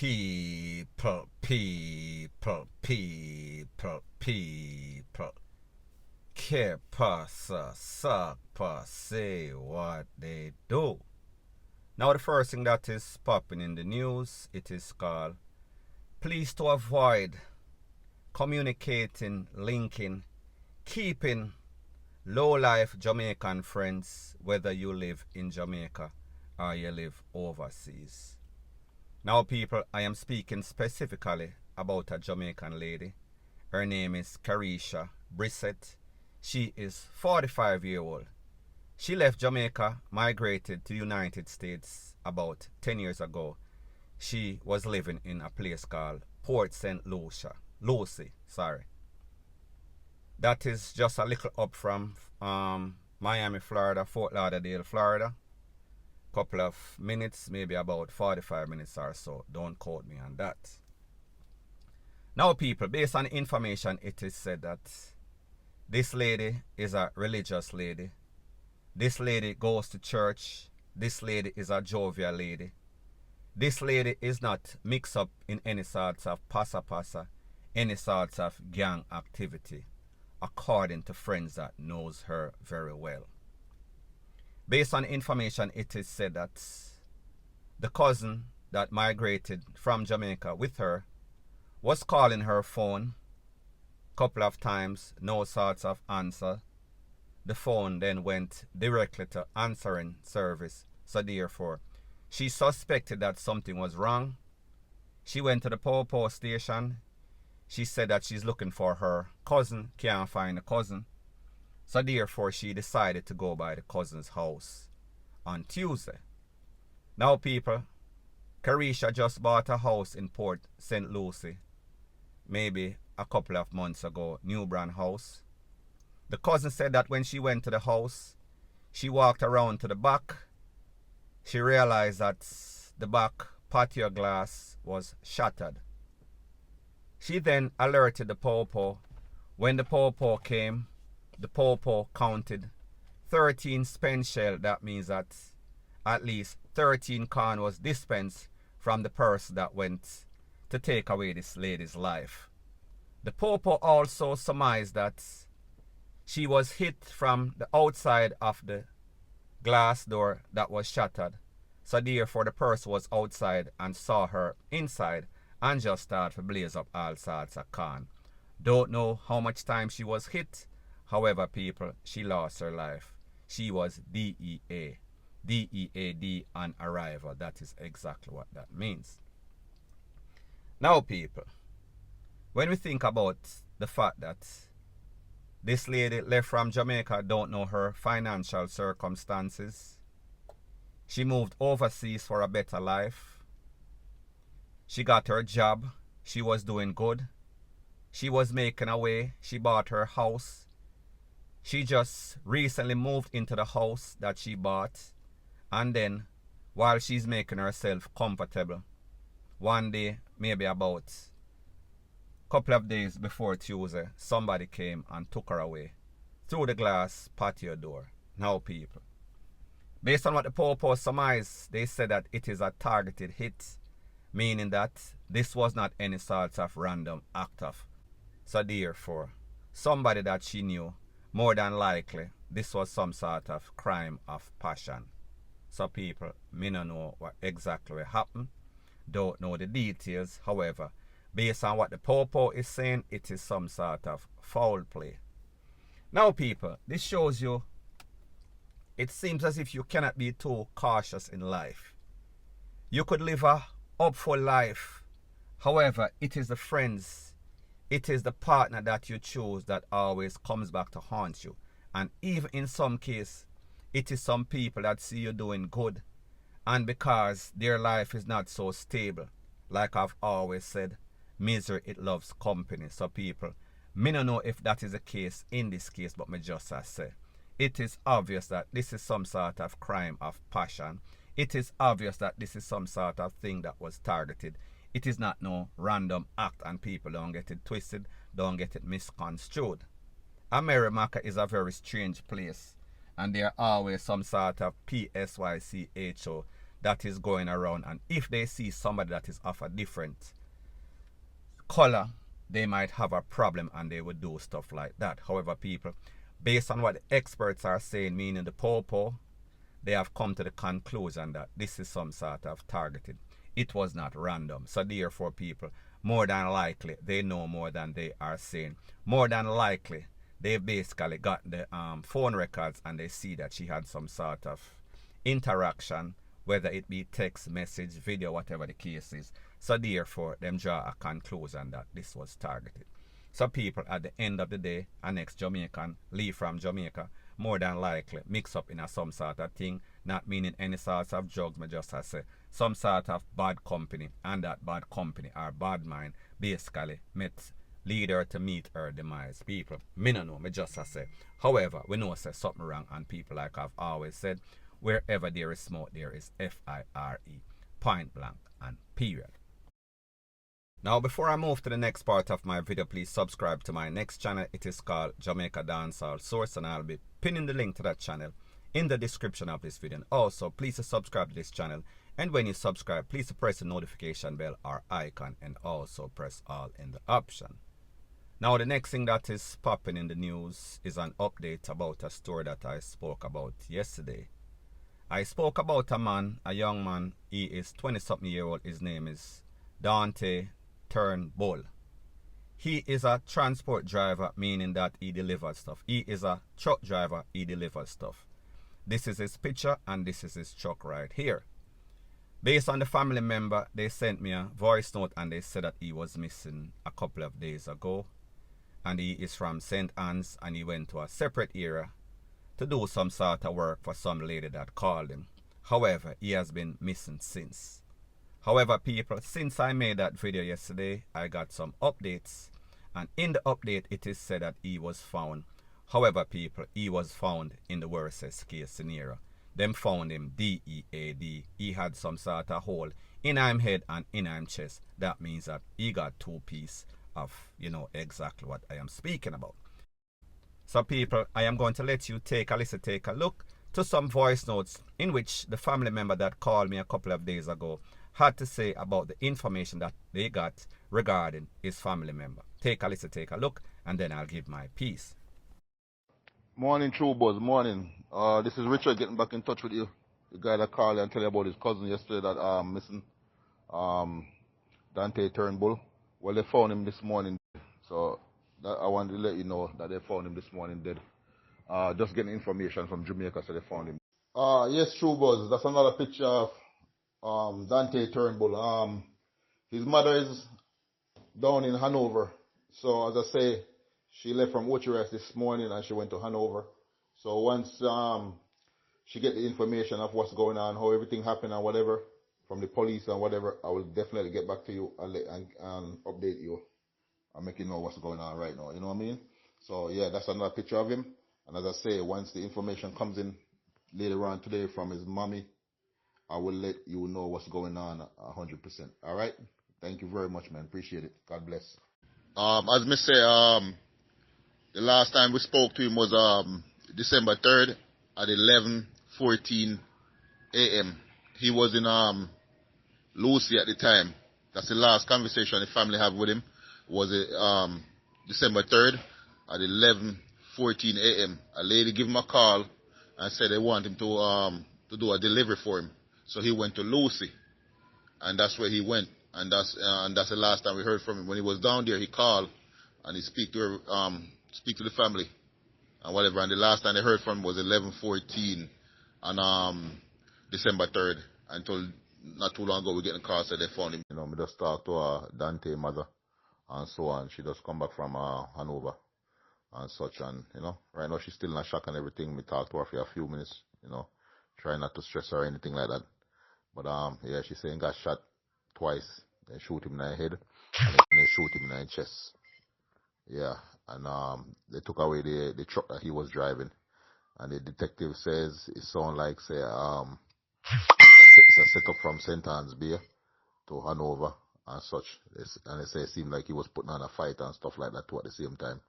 People. Que pasa, suck, say what they do. Now the first thing that is popping in the news, it is called please to avoid communicating, linking, keeping low-life Jamaican friends, whether you live in Jamaica or you live overseas. Now people, I am speaking specifically about a Jamaican lady. Her name is Karisha Brissett. She is 45 years old. She left Jamaica, migrated to the United States about 10 years ago. She was living in a place called Port St. Lucie. That is just a little up from Miami, Florida, Fort Lauderdale, Florida. Couple of minutes, maybe about 45 minutes or so. Don't quote me on that. Now people, based on information, it is said that this lady is a religious lady. This lady goes to church. This lady is a jovial lady. This lady is not mixed up in any sorts of pasa, any sorts of gang activity, according to friends that knows her very well. Based on information, it is said that the cousin that migrated from Jamaica with her was calling her phone a couple of times, no sorts of answer. The phone then went directly to answering service, so therefore she suspected that something was wrong. She went to the Popo station. She said that she's looking for her cousin, can't find the cousin. So therefore she decided to go by the cousin's house on Tuesday. Now people, Karisha just bought a house in Port St. Lucie, maybe a couple of months ago, new brand house. The cousin said that when she went to the house, she walked around to the back. She realized that the back patio glass was shattered. She then alerted the Popo. When the Popo came, the Popo counted 13 spent shell. That means that at least 13 corn was dispensed from the person that went to take away this lady's life. The Popo also surmised that she was hit from the outside of the glass door that was shattered. So therefore the person was outside and saw her inside and just started to blaze up all sorts of corn. Don't know how much time she was hit. However, people, she lost her life. She was DEA. DEAD on arrival. That is exactly what that means. Now, people, when we think about the fact that this lady left from Jamaica, don't know her financial circumstances. She moved overseas for a better life. She got her job. She was doing good. She was making a way. She bought her house. She just recently moved into the house that she bought. And then, while she's making herself comfortable, one day, maybe about a couple of days before Tuesday, somebody came and took her away through the glass patio door. Now people, based on what the Popo surmised, they said that it is a targeted hit, meaning that this was not any sort of random act of. So therefore, somebody that she knew, more than likely, this was some sort of crime of passion. So people, me don't know what exactly happened, don't know the details. However, based on what the Popo is saying, it is some sort of foul play. Now people, this shows you, it seems as if you cannot be too cautious in life. You could live a hopeful life. However, it is the friends, it is the partner that you choose that always comes back to haunt you. And even in some case, it is some people that see you doing good, and because their life is not so stable, like I've always said, misery, it loves company. So people, me don't know if that is the case in this case, but me just as say, it is obvious that this is some sort of crime of passion. It is obvious that this is some sort of thing that was targeted. It is not no random act, and people don't get it twisted, don't get it misconstrued. America is a very strange place, and there are always some sort of PSYCHO that is going around, and if they see somebody that is of a different color, they might have a problem and they would do stuff like that. However, people, based on what the experts are saying, meaning the popo, they have come to the conclusion that this is some sort of targeted. It was not random. So therefore, people, more than likely, they know more than they are saying. More than likely, they basically got the phone records and they see that she had some sort of interaction, whether it be text, message, video, whatever the case is. So therefore, them draw a conclusion that this was targeted. So people, at the end of the day, an ex-Jamaican leave from Jamaica, more than likely mix up in a some sort of thing, not meaning any sort of drugs, but just I say some sort of bad company, and that bad company or bad mind basically met lead her to meet her demise. People, me no know, me just I say. However, we know say something wrong, and people, like I've always said, wherever there is smoke, there is fire, point blank and period. Now, before I move to the next part of my video, please subscribe to my next channel. It is called Jamaica Dancehall Source, and I'll be pinning the link to that channel in the description of this video. And also, please subscribe to this channel. And when you subscribe, please press the notification bell or icon, and also press all in the option. Now, the next thing that is popping in the news is an update about a story that I spoke about yesterday. I spoke about a man, a young man. He is 20-something year old. His name is Dante Turnbull. He is a transport driver, meaning that he delivers stuff. He is a truck driver, he delivers stuff. This is his picture and this is his truck right here. Based on the family member, they sent me a voice note and they said that he was missing a couple of days ago. And he is from St. Anne's and he went to a separate area to do some sort of work for some lady that called him. However, he has been missing since. However, people, since I made that video yesterday, I got some updates. And in the update, it is said that he was found. However, people, he was found in the worst case scenario. Them found him DEAD. He had some sort of hole in him head and in him chest. That means that he got 2 pieces of, exactly what I am speaking about. So, people, I am going to let you take a look to some voice notes in which the family member that called me a couple of days ago had to say about the information that they got regarding his family member. Take a look, and then I'll give my piece. Morning, True Buzz, morning. This is Richard getting back in touch with you. The guy that called and tell you about his cousin yesterday that missing, Dante Turnbull. Well, they found him this morning, so I wanted to let you know that they found him this morning dead. Just getting information from Jamaica, so they found him. Yes, True Buzz, that's another picture of Dante Turnbull. His mother is down in Hanover. So as I say, she left from Ochiras this morning and she went to Hanover. So once she get the information of what's going on, how everything happened and whatever, from the police and whatever, I will definitely get back to you and update you and make you know what's going on right now. You know what I mean? So yeah, that's another picture of him. And as I say, once the information comes in later on today from his mommy, I will let you know what's going on 100%. All right? Thank you very much, man. Appreciate it. God bless. As me say, the last time we spoke to him was December 3rd at 11:14 a.m. He was in Lucy at the time. That's the last conversation the family had with him. Was it December 3rd at 11:14 a.m. A lady gave him a call and said they want him to do a delivery for him. So he went to Lucy, and that's where he went, and that's the last time we heard from him. When he was down there, he called and he speak to the family and whatever. And the last time they heard from him was 11:14 on December 3rd. Until not too long ago, we getting a call said they found him. We just talked to Dante mother and so on. She just come back from Hanover and such, and right now she's still in a shock and everything. We talked to her for a few minutes, try not to stress her or anything like that. But yeah, she's saying got shot twice. They shoot him in the head and they shoot him in the chest. Yeah, and they took away the truck that he was driving. And the detective says it sounds like it's a setup from St. Anne's Bay to Hanover and such. And they say it seemed like he was putting on a fight and stuff like that too at the same time.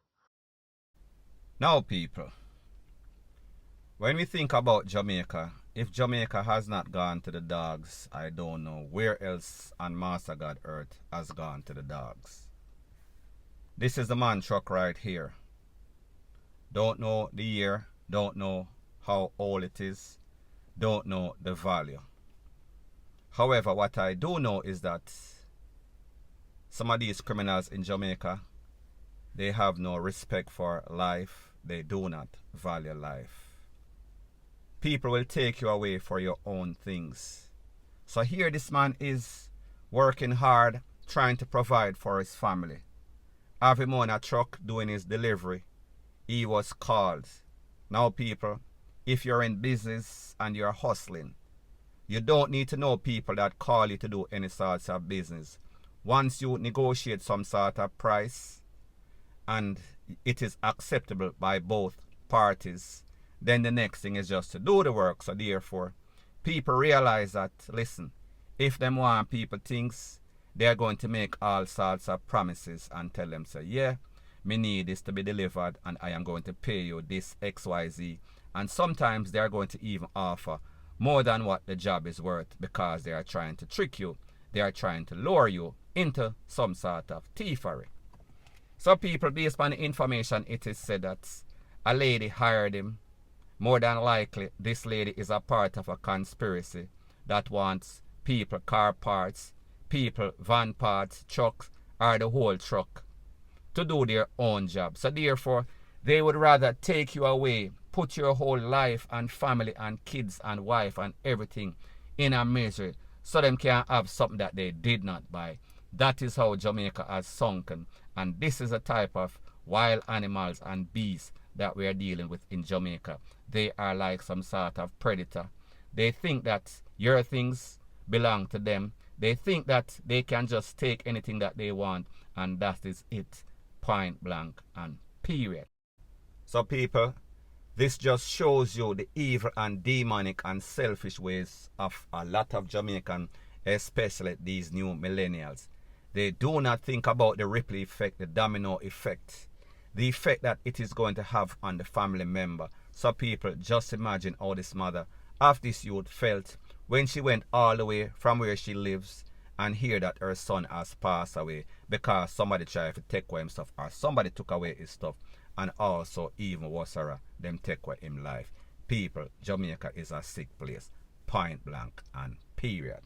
Now, people, when we think about Jamaica, if Jamaica has not gone to the dogs, I don't know where else on Master God Earth has gone to the dogs. This is the man truck right here. Don't know the year, don't know how old it is, don't know the value. However, what I do know is that some of these criminals in Jamaica, they have no respect for life. They do not value life. People will take you away for your own things. So here this man is working hard, trying to provide for his family. Have him on a truck doing his delivery. He was called. Now people, if you're in business and you're hustling, you don't need to know people that call you to do any sorts of business. Once you negotiate some sort of price and it is acceptable by both parties, then the next thing is just to do the work. So therefore, people realize that, listen, if them want people things, they're going to make all sorts of promises and tell them, say, yeah, me need this to be delivered and I am going to pay you this XYZ. And sometimes they're going to even offer more than what the job is worth because they are trying to trick you. They are trying to lure you into some sort of thievery. So people, based on the information, it is said that a lady hired him. More than likely, this lady is a part of a conspiracy that wants people car parts, people van parts, trucks, or the whole truck to do their own job. So therefore, they would rather take you away, put your whole life and family and kids and wife and everything in a misery so them can have something that they did not buy. That is how Jamaica has sunken. And this is a type of wild animals and beasts that we are dealing with in Jamaica. They are like some sort of predator. They think that your things belong to them. They think that they can just take anything that they want, and that is it, point blank and period. So people, this just shows you the evil and demonic and selfish ways of a lot of Jamaicans, especially these new millennials. They do not think about the ripple effect, the domino effect, the effect that it is going to have on the family member. So people, just imagine how this mother of this youth felt when she went all the way from where she lives and hear that her son has passed away because somebody tried to take away his stuff or somebody took away his stuff, and also even worse, them take away him life. People, Jamaica is a sick place, point blank and period.